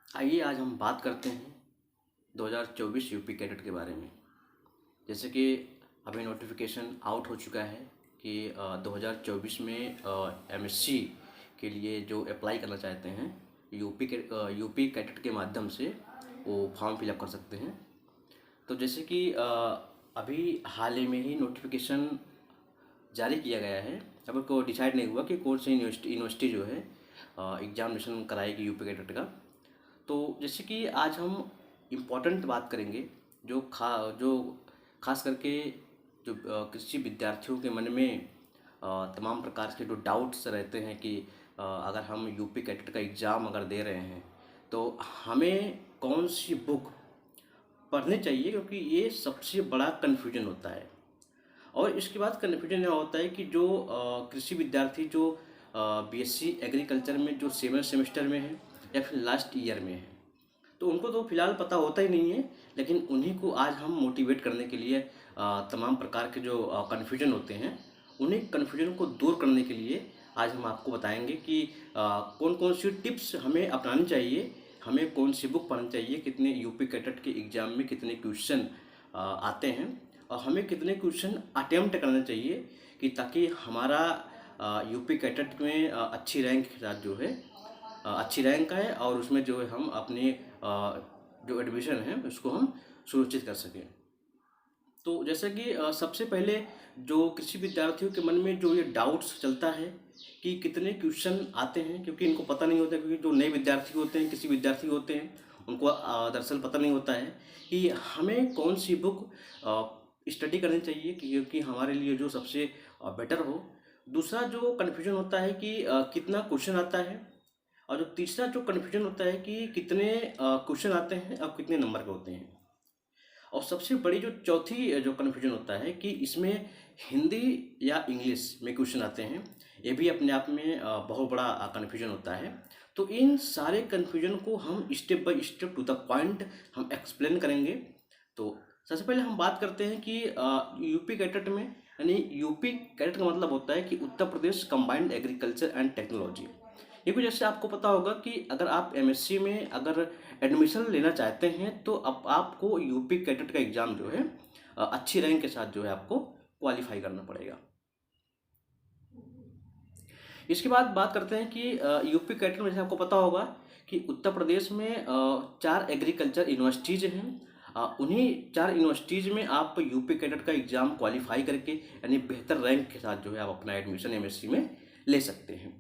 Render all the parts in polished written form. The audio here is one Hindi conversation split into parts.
आइए आज हम बात करते हैं 2024 यूपी कैडेट के बारे में। जैसे कि अभी नोटिफिकेशन आउट हो चुका है कि 2024 में एमएससी के लिए जो अप्लाई करना चाहते हैं यूपी कैडेट के माध्यम से वो फॉर्म फिलअप कर सकते हैं। तो जैसे कि अभी हाल ही में ही नोटिफिकेशन जारी किया गया है। अभी को डिसाइड नहीं हुआ कि कौन सी यूनिवर्सिटी जो है एग्जामिनेशन कराएगी यूपी कैडेट का। तो जैसे कि आज हम इम्पोर्टेंट बात करेंगे जो खास करके जो कृषि विद्यार्थियों के मन में तमाम प्रकार के जो डाउट्स रहते हैं कि अगर हम यूपी कैडेट का एग्ज़ाम अगर दे रहे हैं तो हमें कौन सी बुक पढ़नी चाहिए, क्योंकि ये सबसे बड़ा कन्फ्यूजन होता है। और इसके बाद कन्फ्यूजन यह होता है कि जो कृषि विद्यार्थी जो बीएससी एग्रीकल्चर में जो 7वें सेमेस्टर में है या फिर लास्ट ईयर में है, तो उनको तो फिलहाल पता होता ही नहीं है। लेकिन उन्हीं को आज हम मोटिवेट करने के लिए तमाम प्रकार के जो कन्फ्यूजन होते हैं, उन्हीं कन्फ्यूजन को दूर करने के लिए आज हम आपको बताएंगे कि कौन कौन सी टिप्स हमें अपनानी चाहिए, हमें कौन सी बुक पढ़नी चाहिए, कितने यूपी कैडेट के एग्ज़ाम में कितने क्वेश्चन आते हैं और हमें कितने क्वेश्चन अटेम्प्ट करना चाहिए कि ताकि हमारा यूपी कैडेट में अच्छी रैंक के साथ जो है अच्छी रैंक आए और उसमें जो है हम अपने जो एडमिशन है उसको हम सुनिश्चित कर सकें। तो जैसे कि सबसे पहले जो कृषि विद्यार्थियों के मन में जो ये डाउट्स चलता है कि कितने क्वेश्चन आते हैं, क्योंकि इनको पता नहीं होता, क्योंकि जो नए विद्यार्थी होते हैं, कृषि विद्यार्थी होते हैं, उनको दरअसल पता नहीं होता है कि हमें कौन सी बुक स्टडी करनी चाहिए क्योंकि हमारे लिए जो सबसे बेटर हो। दूसरा जो कन्फ्यूजन होता है कि कितना क्वेश्चन आता है, और जो तीसरा जो कन्फ्यूजन होता है कि कितने क्वेश्चन आते हैं और कितने नंबर के होते हैं। और सबसे बड़ी जो चौथी जो कन्फ्यूजन होता है कि इसमें हिंदी या इंग्लिश में क्वेश्चन आते हैं। ये भी अपने आप में बहुत बड़ा कन्फ्यूजन होता है। तो इन सारे कन्फ्यूजन को हम step by step to the point हम एक्सप्लेन करेंगे। तो सबसे पहले हम बात करते हैं कि यूपी कैडेट में, यानी यूपी कैडेट का मतलब होता है कि Uttar Pradesh combined agriculture and technology. ये कुछ जैसे आपको पता होगा कि अगर आप एमएससी में अगर एडमिशन लेना चाहते हैं तो अब आपको यूपी कैडेट का एग्ज़ाम जो है अच्छी रैंक के साथ जो है आपको क्वालिफाई करना पड़ेगा। इसके बाद बात करते हैं कि यूपी कैडेट में जैसे आपको पता होगा कि उत्तर प्रदेश में 4 एग्रीकल्चर यूनिवर्सिटीज़ हैं। उन्हीं 4 यूनिवर्सिटीज़ में आप यूपी कैडेट का एग्ज़ाम क्वालिफाई करके यानी बेहतर रैंक के साथ जो है आप अपना एडमिशन एमएससी में ले सकते हैं।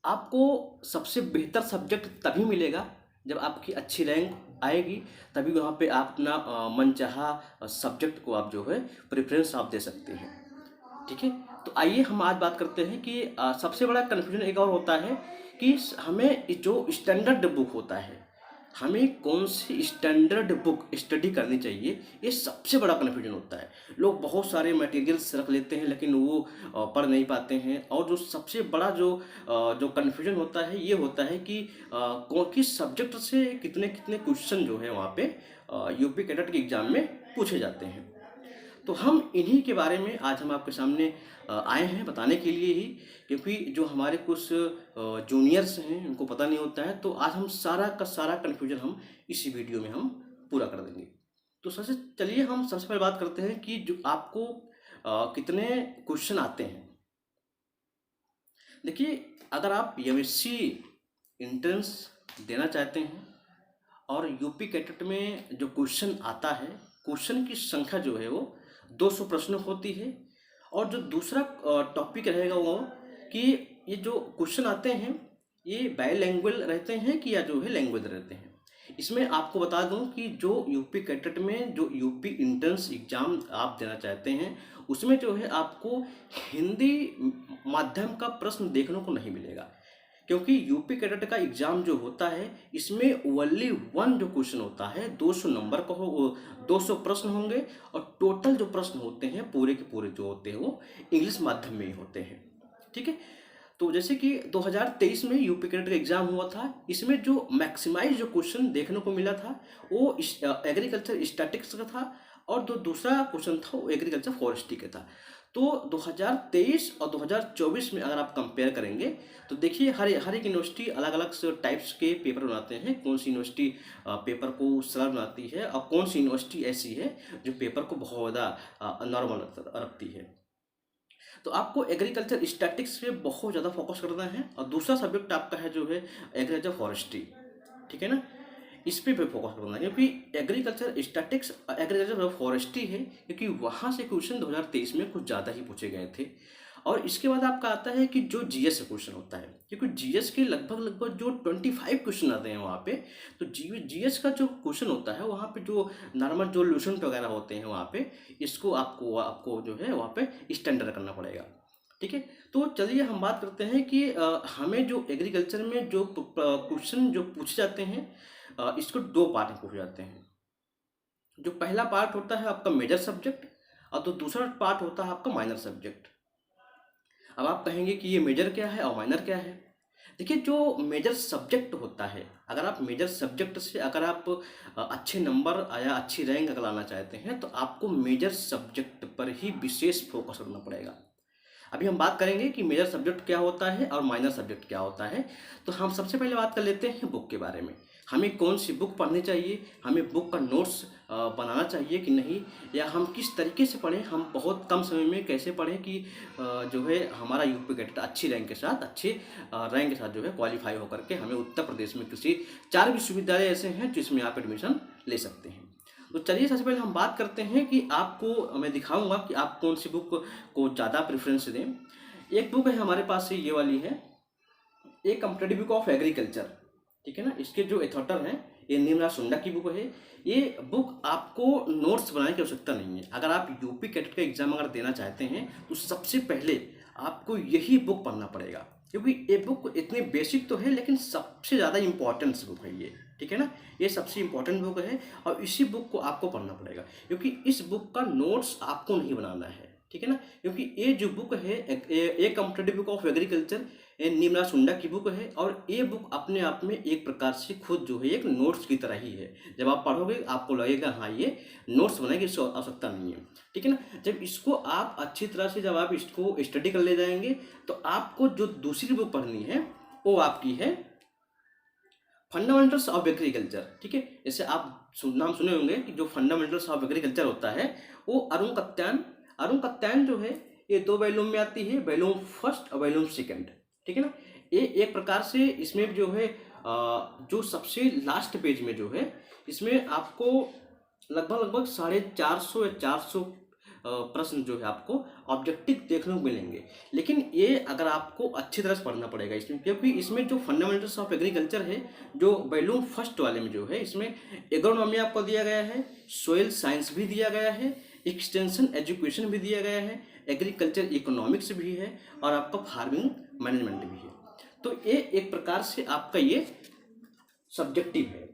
आपको सबसे बेहतर सब्जेक्ट तभी मिलेगा जब आपकी अच्छी रैंक आएगी, तभी वहाँ पे आप अपना मनचाहा सब्जेक्ट को आप जो है प्रेफरेंस आप दे सकते हैं। ठीक है, तो आइए हम आज बात करते हैं कि सबसे बड़ा कन्फ्यूजन एक और होता है कि हमें जो स्टैंडर्ड बुक होता है, हमें कौन सी स्टैंडर्ड बुक स्टडी करनी चाहिए, ये सबसे बड़ा कन्फ्यूजन होता है। लोग बहुत सारे मटेरियल्स रख लेते हैं लेकिन वो पढ़ नहीं पाते हैं। और जो सबसे बड़ा जो कन्फ्यूजन होता है ये होता है कि कौन किस सब्जेक्ट से कितने कितने क्वेश्चन जो है वहाँ पे यूपी कैडेट के एग्ज़ाम में पूछे जाते हैं। तो हम इन्हीं के बारे में आज हम आपके सामने आए हैं बताने के लिए ही, क्योंकि जो हमारे कुछ जूनियर्स हैं उनको पता नहीं होता है। तो आज हम सारा का सारा कन्फ्यूजन हम इसी वीडियो में हम पूरा कर देंगे। तो सबसे चलिए हम सबसे पहले बात करते हैं कि जो आपको कितने क्वेश्चन आते हैं। देखिए, अगर आप एमएससी एंट्रेंस देना चाहते हैं और यूपी कैडेट में जो क्वेश्चन आता है, क्वेश्चन की संख्या जो है वो 200 प्रश्न होती है। और जो दूसरा टॉपिक रहेगा वो कि ये जो क्वेश्चन आते हैं ये बायलैंग्वेज रहते हैं कि या जो है लैंग्वेज रहते हैं। इसमें आपको बता दूं कि जो यूपी कैडेट में जो यूपी इंट्रेंस एग्ज़ाम आप देना चाहते हैं उसमें जो है आपको हिंदी माध्यम का प्रश्न देखने को नहीं मिलेगा, क्योंकि यूपी कैडेट का एग्ज़ाम जो होता है इसमें ओनली वन जो क्वेश्चन होता है 200 नंबर का हो, 200 प्रश्न होंगे। और टोटल जो प्रश्न होते हैं पूरे के पूरे जो होते हैं वो इंग्लिश माध्यम में ही होते हैं। ठीक है, तो जैसे कि 2023 में यूपी कैडेट का एग्ज़ाम हुआ था, इसमें जो मैक्सिमाइज जो क्वेश्चन देखने को मिला था वो एग्रीकल्चर स्टैटिक्स का था और जो दूसरा क्वेश्चन था वो एग्रीकल्चर फॉरेस्ट्री का था। तो 2023 और 2024 में अगर आप कंपेयर करेंगे तो देखिए हर एक यूनिवर्सिटी अलग अलग टाइप्स के पेपर बनाते हैं। कौन सी यूनिवर्सिटी पेपर को सरल बनाती है और कौन सी यूनिवर्सिटी ऐसी है जो पेपर को बहुत ज़्यादा नॉर्मल रखती है। तो आपको एग्रीकल्चर स्टैटिक्स पे बहुत ज़्यादा फोकस करना है और दूसरा सब्जेक्ट आपका है जो है एग्रीकल्चर फॉरेस्ट्री, ठीक है ना, इस पे फोकस करना है क्योंकि एग्रीकल्चर स्टैटिक्स एग्रीकल्चर फॉरेस्ट्री है, क्योंकि वहाँ से क्वेश्चन 2023 में कुछ ज़्यादा ही पूछे गए थे। और इसके बाद आपका आता है कि जो जीएस का क्वेश्चन होता है, क्योंकि जीएस के लगभग जो 25 क्वेश्चन आते हैं वहाँ पे, तो जीएस का जो क्वेश्चन होता है वहाँ पे जो नॉर्मल जो लूसेंट वगैरह होते हैं वहाँ पे, इसको आपको जो है वहाँ पे स्टैंडर्ड करना पड़ेगा, ठीक है। तो चलिए हम बात करते हैं कि हमें जो एग्रीकल्चर में जो क्वेश्चन जो पूछे जाते हैं इसको दो पार्ट में पूछे जाते हैं। जो पहला पार्ट होता है आपका मेजर सब्जेक्ट और तो दूसरा पार्ट होता है आपका माइनर सब्जेक्ट। अब आप कहेंगे कि ये मेजर क्या है और माइनर क्या है। देखिए जो मेजर सब्जेक्ट होता है, अगर आप मेजर सब्जेक्ट से अगर आप अच्छे नंबर या अच्छी रैंक अगर लाना चाहते हैं तो आपको मेजर सब्जेक्ट पर ही विशेष फोकस करना पड़ेगा। अभी हम बात करेंगे कि मेजर सब्जेक्ट क्या होता है और माइनर सब्जेक्ट क्या होता है। तो हम सबसे पहले बात कर लेते हैं बुक के बारे में। हमें कौन सी बुक पढ़नी चाहिए, हमें बुक का नोट्स बनाना चाहिए कि नहीं, या हम किस तरीके से पढ़ें, हम बहुत कम समय में कैसे पढ़ें कि जो है हमारा यूपी कैडेट अच्छी रैंक के साथ अच्छे रैंक के साथ जो है क्वालिफाई होकर के हमें उत्तर प्रदेश में किसी 4 विश्वविद्यालय ऐसे हैं जिसमें आप एडमिशन ले सकते हैं। तो चलिए सबसे पहले हम बात करते हैं कि आपको मैं दिखाऊंगा कि आप कौन सी बुक को ज़्यादा प्रेफरेंस दें। एक बुक है हमारे पास से, ये वाली है, ए कॉम्पिटिटिव बुक ऑफ एग्रीकल्चर, ठीक है ना। इसके जो एथॉटर हैं ये नीमराज सुंडा की बुक है। ये बुक आपको नोट्स बनाने की आवश्यकता नहीं है। अगर आप यूपी कैडेट का एग्जाम अगर देना चाहते हैं तो सबसे पहले आपको यही बुक पढ़ना पड़ेगा, क्योंकि ये बुक इतनी बेसिक तो है लेकिन सबसे ज़्यादा इंपॉर्टेंट बुक है ये, ठीक है ना। ये सबसे इंपॉर्टेंट बुक है और इसी बुक को आपको पढ़ना पड़ेगा, क्योंकि इस बुक का नोट्स आपको नहीं बनाना है, ठीक है ना। क्योंकि ये जो बुक है ए कॉम्पिटिटिव बुक ऑफ एग्रीकल्चर, ये नीमराज सुंडा की बुक है और ये बुक अपने आप में एक प्रकार से खुद जो है एक नोट्स की तरह ही है। जब आप पढ़ोगे आपको लगेगा हाँ ये नोट्स बनाने की आवश्यकता नहीं है, ठीक है ना। जब इसको आप अच्छी तरह से जब आप इसको स्टडी कर ले जाएंगे तो आपको जो दूसरी बुक पढ़नी है वो आपकी है फंडामेंटल्स ऑफ एग्रीकल्चर, ठीक है। जैसे आप नाम सुने होंगे कि जो फंडामेंटल्स ऑफ एग्रीकल्चर होता है वो अरुण कत्यान जो है ये 2 वॉल्यूम में आती है, वॉल्यूम फर्स्ट और वॉल्यूम सेकंड, ठीक है ना। ये एक प्रकार से इसमें जो है जो सबसे लास्ट पेज में जो है इसमें आपको लगभग 450 या 400 प्रश्न जो है आपको ऑब्जेक्टिव देखने को मिलेंगे। लेकिन ये अगर आपको अच्छी तरह से पढ़ना पड़ेगा इसमें, क्योंकि इसमें जो फंडामेंटल्स ऑफ एग्रीकल्चर है जो वॉल्यूम फर्स्ट वाले में जो है इसमें एग्रोनॉमी आपको दिया गया है, सोइल साइंस भी दिया गया है, एक्सटेंशन एजुकेशन भी दिया गया है, एग्रीकल्चर इकोनॉमिक्स भी है और आपका फार्मिंग मैनेजमेंट भी है। तो ये एक प्रकार से आपका ये सब्जेक्टिव है,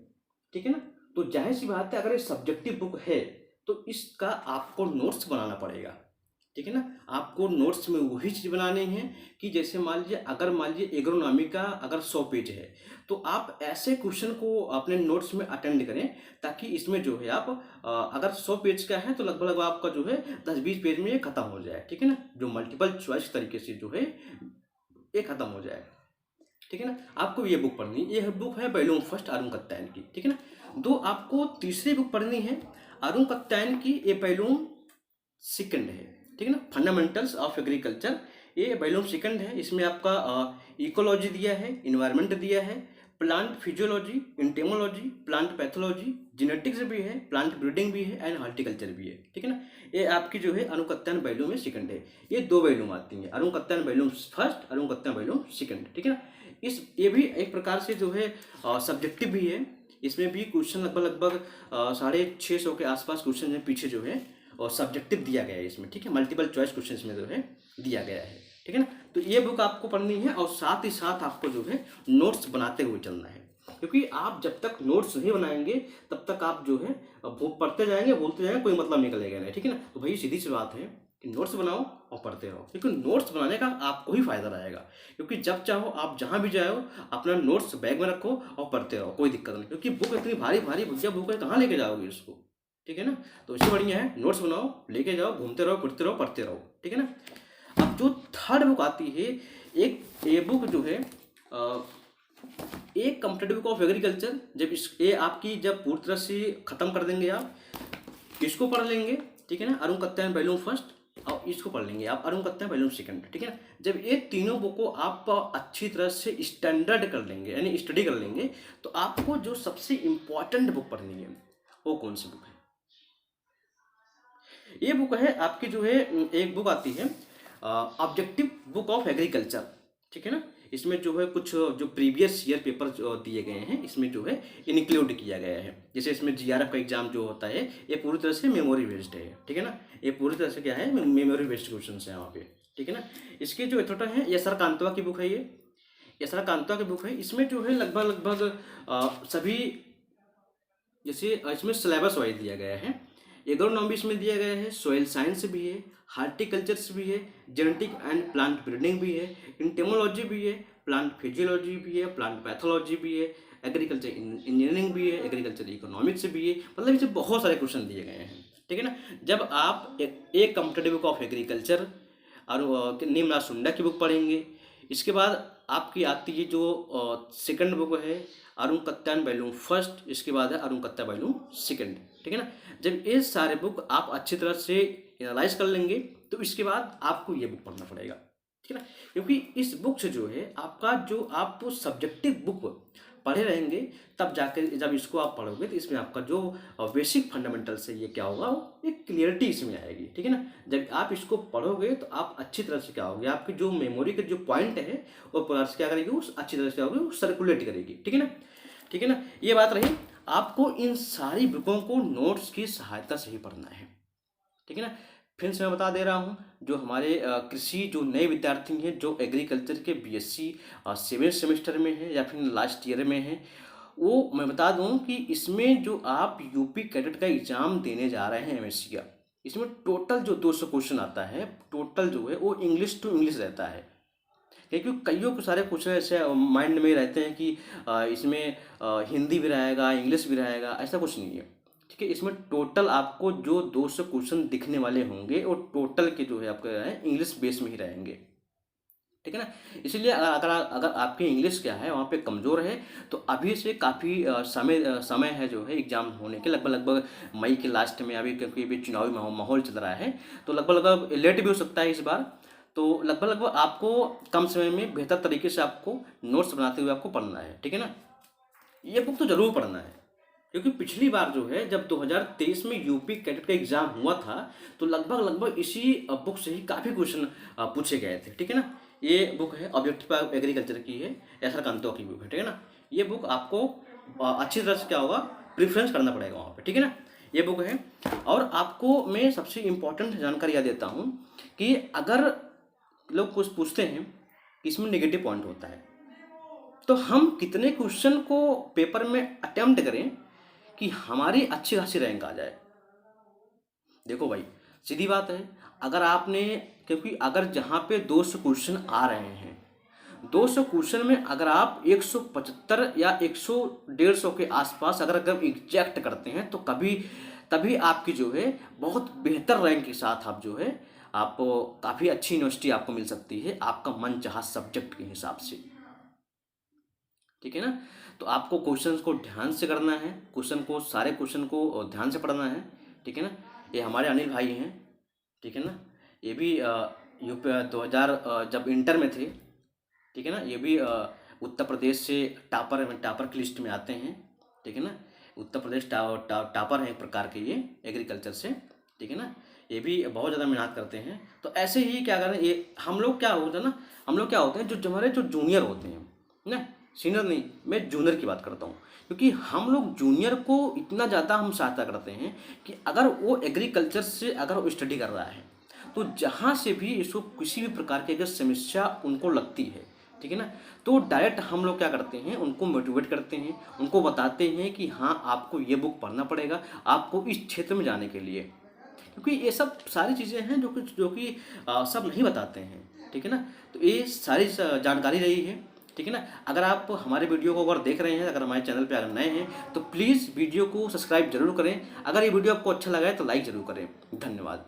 ठीक है ना। तो जाहिर सी बात है अगर ये सब्जेक्टिव बुक है तो इसका आपको नोट्स बनाना पड़ेगा, ठीक है ना। आपको नोट्स में वही चीज़ बनानी है कि जैसे मान लीजिए एग्रोनॉमी का अगर 100 पेज है तो आप ऐसे क्वेश्चन को अपने नोट्स में अटेंड करें ताकि इसमें जो है आप अगर 100 पेज का है तो लगभग आपका जो है 10-20 पेज में ये खत्म हो जाए, ठीक है ना। जो मल्टीपल चॉइस तरीके से जो है ये खत्म हो जाए, ठीक है ना। आपको ये बुक पढ़नी, ये बुक है वॉल्यूम फर्स्ट अरुण कत्यान की, ठीक है ना। दो आपको तीसरी बुक पढ़नी है अरुण कत्यान की, ये वॉल्यूम सेकंड है, ठीक है ना, फंडामेंटल्स ऑफ एग्रीकल्चर, ये वॉल्यूम सेकंड है। इसमें आपका इकोलॉजी दिया है, इन्वायरमेंट दिया है, plant physiology, इंटेमोलॉजी, plant pathology, genetics भी है, प्लांट ब्रीडिंग भी है एंड हॉर्टिकल्चर भी है, ठीक है ना। ये आपकी जो है अरुण कत्यान वॉल्यूम में सेकंड है। ये 2 वॉल्यूम आती हैं, Arun Katyan volume first, Arun Katyan volume second, ठीक है ना। ये भी एक प्रकार से जो है सब्जेक्टिव भी है। इसमें भी क्वेश्चन लगभग 650 के आसपास क्वेश्चन है पीछे जो है और सब्जेक्टिव दिया गया है इसमें, ठीक है। मल्टीपल चॉइस क्वेश्चन में जो है दिया गया है, ठीक है ना। तो ये बुक आपको पढ़नी है और साथ ही साथ आपको जो है नोट्स बनाते हुए चलना है, क्योंकि आप जब तक नोट्स नहीं बनाएंगे तब तक आप जो है पढ़ते जाएंगे भूलते जाएंगे, कोई मतलब निकलेगा नहीं, ठीक है ना। तो भाई सीधी सी बात है कि नोट्स बनाओ और पढ़ते रहो, क्योंकि नोट्स बनाने का आपको ही फायदा रहेगा। क्योंकि जब चाहो आप जहाँ भी जाओ अपना नोट्स बैग में रखो और पढ़ते रहो, कोई दिक्कत नहीं। क्योंकि बुक इतनी भारी भारी भैया बुक है, कहाँ लेके जाओगे इसको, ठीक है ना। तो इससे बढ़िया है नोट्स बनाओ, लेके जाओ, घूमते रहो, फिरते रहो, पढ़ते रहो, ठीक है ना। अब जो थर्ड बुक आती है, एक ये बुक जो है एक कम्पिटेटिव बुक ऑफ एग्रीकल्चर। जब इस ये आपकी जब पूरी तरह से ख़त्म कर देंगे आप, इसको पढ़ लेंगे, ठीक है ना, अरुण कत्यायन वॉल्यूम फर्स्ट, और इसको पढ़ लेंगे आप अरुण कत्यायन वॉल्यूम सेकंड, ठीक है ना। जब ये तीनों बुक को आप अच्छी तरह से स्टैंडर्ड कर लेंगे, यानी स्टडी कर लेंगे, तो आपको जो सबसे इम्पॉर्टेंट बुक पढ़नी है वो कौन सी बुक है? ये बुक है आपकी जो है, एक बुक आती है ऑब्जेक्टिव बुक ऑफ एग्रीकल्चर, ठीक है ना। इसमें जो है कुछ जो प्रीवियस ईयर पेपर जो दिए गए हैं, इसमें जो है इंक्लूड किया गया है। जैसे इसमें जीआरएफ का एग्जाम जो होता है, ये पूरी तरह से मेमोरी बेस्ड है, ठीक है ना। ये पूरी तरह से क्या है, मेमोरी बेस्ड क्वेश्चन है वहाँ पे, ठीक है ना। इसके जो एथोटा है, एस आर कांतवा की बुक है, ये एस आर कांतवा की बुक है। इसमें जो है लगभग सभी, जैसे इसमें सिलेबस वाइज दिया गया है। एग्रोनॉमी इसमें दिया गया है, सोइल साइंस भी है, हार्टिकल्चर्स भी है, जेनेटिक एंड प्लांट ब्रीडिंग भी है, इंटेमोलॉजी भी है, प्लांट फिजियोलॉजी भी है, प्लांट पैथोलॉजी भी है, एग्रीकल्चर इंजीनियरिंग भी है, एग्रीकल्चर इकोनॉमिक्स भी है। मतलब इसे बहुत सारे क्वेश्चन दिए गए हैं, ठीक है ना। जब आप एक कम्पिटेटिव बुक ऑफ एग्रीकल्चर और नीमला सुंडा की बुक पढ़ेंगे, इसके बाद आपकी आती है जो सेकंड बुक है अरुण कत्यायन वॉल्यूम फर्स्ट, इसके बाद है अरुण कत्यायन वॉल्यूम सेकंड, ठीक है ना। जब ये सारे बुक आप अच्छी तरह से एनालाइज कर लेंगे, तो इसके बाद आपको ये बुक पढ़ना पड़ेगा, ठीक है ना। क्योंकि इस बुक से जो है आपका जो आप सब्जेक्टिव बुक पढ़े रहेंगे, तब जाकर जब इसको आप पढ़ोगे तो इसमें आपका जो बेसिक फंडामेंटल्स है ये क्या होगा, वो एक क्लियरिटी इसमें आएगी, ठीक है ना। जब आप इसको पढ़ोगे तो आप अच्छी तरह से क्या होगे, आपकी जो मेमोरी के जो पॉइंट है वो पूरा क्या करेगी, उस अच्छी तरह से क्या होगी, वो सर्कुलेट करेगी, ठीक है ना, ठीक है ना। ये बात रही, आपको इन सारी बुकों को नोट्स की सहायता से ही पढ़ना है, ठीक है ना। फिर से मैं बता दे रहा हूँ, जो हमारे कृषि जो नए विद्यार्थी हैं, जो एग्रीकल्चर के बीएससी 7वें सेमेस्टर में है या फिर लास्ट ईयर में है, वो मैं बता दूँ कि इसमें जो आप यूपी कैडेट का एग्ज़ाम देने जा रहे हैं एमएससी का, इसमें टोटल जो 200 क्वेश्चन आता है, टोटल जो है वो इंग्लिश टू इंग्लिश रहता है। क्योंकि कईयों सारे क्वेश्चन ऐसे माइंड में रहते हैं कि इसमें हिंदी भी रहेगा, इंग्लिश भी रहेगा, ऐसा कुछ नहीं है, ठीक है। इसमें टोटल आपको जो 200 क्वेश्चन दिखने वाले होंगे, वो टोटल के जो है आपके इंग्लिश बेस में ही रहेंगे, ठीक है ना। इसलिए अगर आपकी इंग्लिश क्या है वहाँ पे कमज़ोर है, तो अभी से काफ़ी समय है जो है एग्ज़ाम होने के, लगभग मई के लास्ट में, अभी क्योंकि अभी चुनावी माहौल चल रहा है, तो लगभग लेट भी हो सकता है इस बार। तो लगभग आपको कम समय में बेहतर तरीके से आपको नोट्स बनाते हुए आपको पढ़ना है, ठीक है ना। ये बुक तो ज़रूर पढ़ना है, क्योंकि पिछली बार जो है जब 2023 में यूपी कैडेट का एग्ज़ाम हुआ था, तो लगभग इसी बुक से ही काफ़ी क्वेश्चन पूछे गए थे, ठीक है ना। ये बुक है ऑब्जेक्टिव एग्रीकल्चर की है, एस आर कांतो की बुक है, ठीक है ना। ये बुक आपको अच्छी तरह से क्या होगा, प्रिफ्रेंस करना पड़ेगा वहाँ पे, ठीक है ना। ये बुक है। और आपको मैं सबसे इम्पोर्टेंट जानकारी यह देता हूँ कि अगर लोग कुछ पूछते हैं कि इसमें नेगेटिव पॉइंट होता है, तो हम कितने क्वेश्चन को पेपर में अटेम्प्ट करें कि हमारी अच्छी खासी रैंक आ जाए। देखो भाई, सीधी बात है, अगर आपने, क्योंकि अगर जहाँ पे 200 क्वेश्चन आ रहे हैं, 200 क्वेश्चन में अगर आप 175 या 100-150 के आसपास अगर एग्जैक्ट करते हैं, तो तभी आपकी जो है बहुत बेहतर रैंक के साथ आप जो है आपको काफ़ी अच्छी यूनिवर्सिटी आपको मिल सकती है, आपका मनचाहा सब्जेक्ट के हिसाब से, ठीक है ना। तो आपको क्वेश्चंस को ध्यान से करना है, सारे क्वेश्चन को ध्यान से पढ़ना है, ठीक है ना। ये हमारे अनिल भाई हैं, ठीक है ना, ये भी यूपी 2000 जब इंटर में थे, ठीक है ना, ये भी उत्तर प्रदेश से टापर की लिस्ट में आते हैं, ठीक है ना। उत्तर प्रदेश टापर हैं एक प्रकार के ये एग्रीकल्चर से, ठीक है ना। ये भी बहुत ज़्यादा मेहनत करते हैं। तो ऐसे ही क्या करें, ये हम लोग क्या होता है ना, हम लोग क्या होते हैं, जो हमारे जो जूनियर होते हैं ना, सीनियर नहीं, मैं जूनियर की बात करता हूँ, क्योंकि हम लोग जूनियर को इतना ज़्यादा हम सहायता करते हैं कि अगर वो एग्रीकल्चर से अगर वो स्टडी कर रहा है, तो जहाँ से भी इसको किसी भी प्रकार की अगर समस्या उनको लगती है, ठीक है ना, तो डायरेक्ट हम लोग क्या करते हैं, उनको मोटिवेट करते हैं, उनको बताते हैं कि हाँ आपको ये बुक पढ़ना पड़ेगा आपको इस क्षेत्र में जाने के लिए, क्योंकि ये सब सारी चीज़ें हैं जो कि सब नहीं बताते हैं, ठीक है ना। तो ये सारी जानकारी रही है, ठीक है ना। अगर आप हमारे वीडियो को अगर देख रहे हैं, अगर हमारे चैनल पे अगर नए हैं तो प्लीज़ वीडियो को सब्सक्राइब जरूर करें। अगर ये वीडियो आपको अच्छा लगा है तो लाइक ज़रूर करें। धन्यवाद।